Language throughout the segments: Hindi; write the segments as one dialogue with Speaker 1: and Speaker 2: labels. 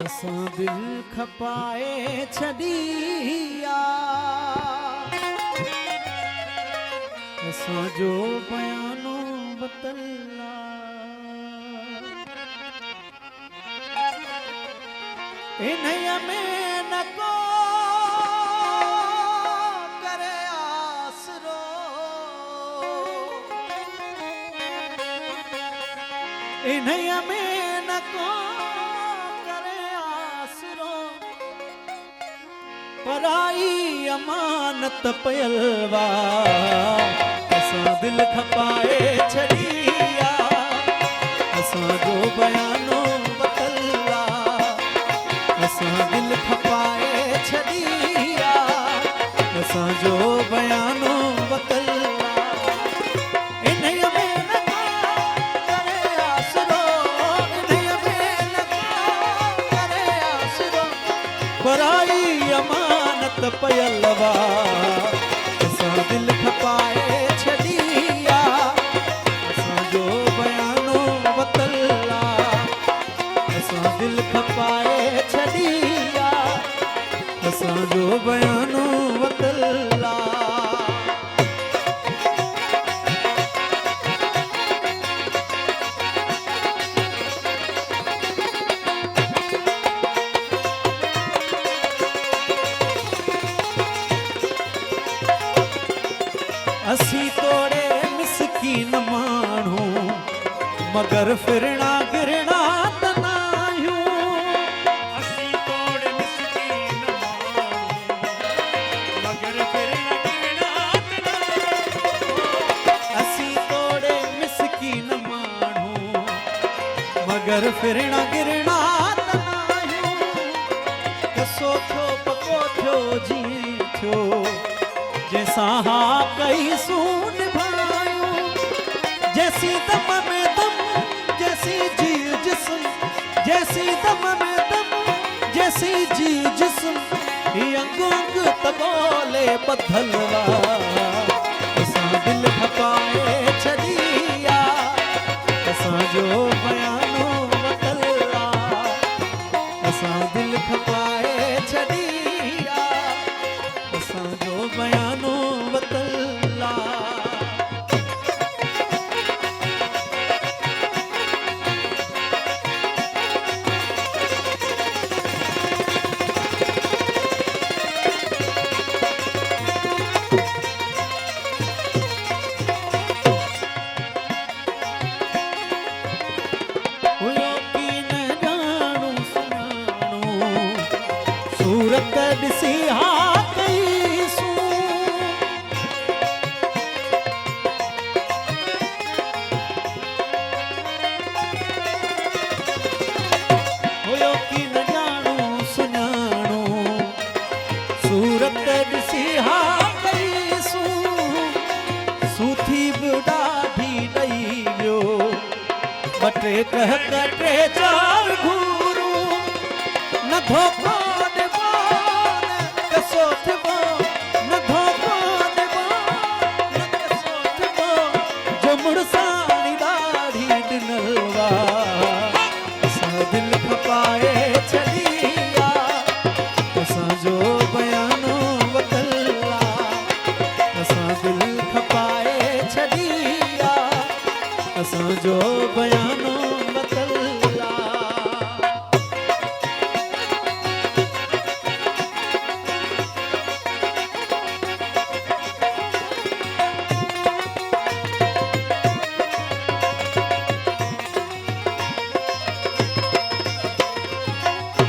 Speaker 1: असां दिल खपाए छॾिया असांजो बयानो बतला इन्हीअ में न को करे आसरो इन्हीअ में न को करे आसरो पराई अमानत पयलवा असां दिल खपाए छॾिया असांजो बयानो बतला असां दिल खपाए छॾिया असांजो बयानो बतला इन्हीअ में न करे आसरो इन्हीअ में न करे आसरो पराई अमानत पयलवा असां दिल खपाए छॾिया असांजो बयानो बतला असां दिल खपाए छॾिया असांजो बयानो बतला असी तोड़े मिसकीन माण्हू मगर फिरणा गिरणा त नाहियूं
Speaker 2: असी तोड़ मिसकीन मगर फिरणा गिरणा त नाहियूं
Speaker 1: असी तोड़े मिसकीन माण्हू मगर फिरणा गिरणा त नाहियूं कसो थियो पको थियो जीअं थियो जैसा हा कई सून भायूं जैसी दम में दम जैसी जी जिस्म जैसी दम में दम जैसी जी जिस्म ये अंग अंग तबोले बदलवा असां दिल खपाए छॾिया असांजो बयानो बतला असां दिल खपाए छॾिया असांजो बयानो बतला हुयो की न ॼाणू सुञाणू सूरत ॾिसी हा बटे कह कटे चार घूरू न धोखो देबो न कसो देबो न धोखो देबो न कसो देबो जो मुड़सानी दाढ़ी ॾिनलवा असां दिल खपाए छॾिया असांजो बयानो बतला असां दिल खपाए छॾिया असांजो बयानो बतला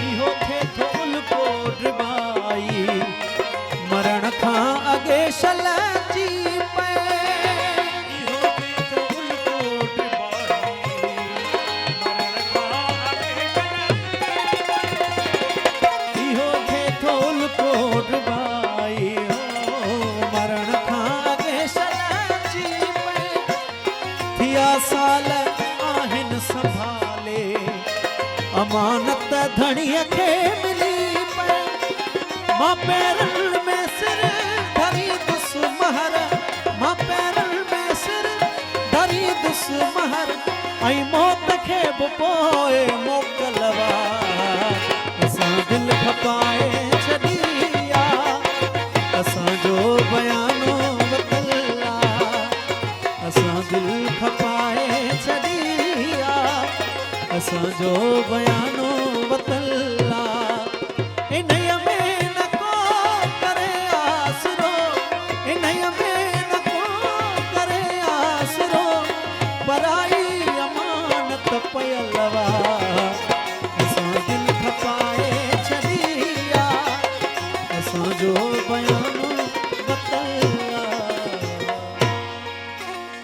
Speaker 1: इहो थे थोल कोड बाई मरण खां अॻे शल जी साल आहिन संभाले अमानत धणीअ खे मिली पए मां पैरनि में सिर धरी दुस महर मां पैरनि में सिर धरी दुस महर ऐं मौत खे बि पोइ मोकलवा खपाए छॾिया असांजो बयानो वतला इन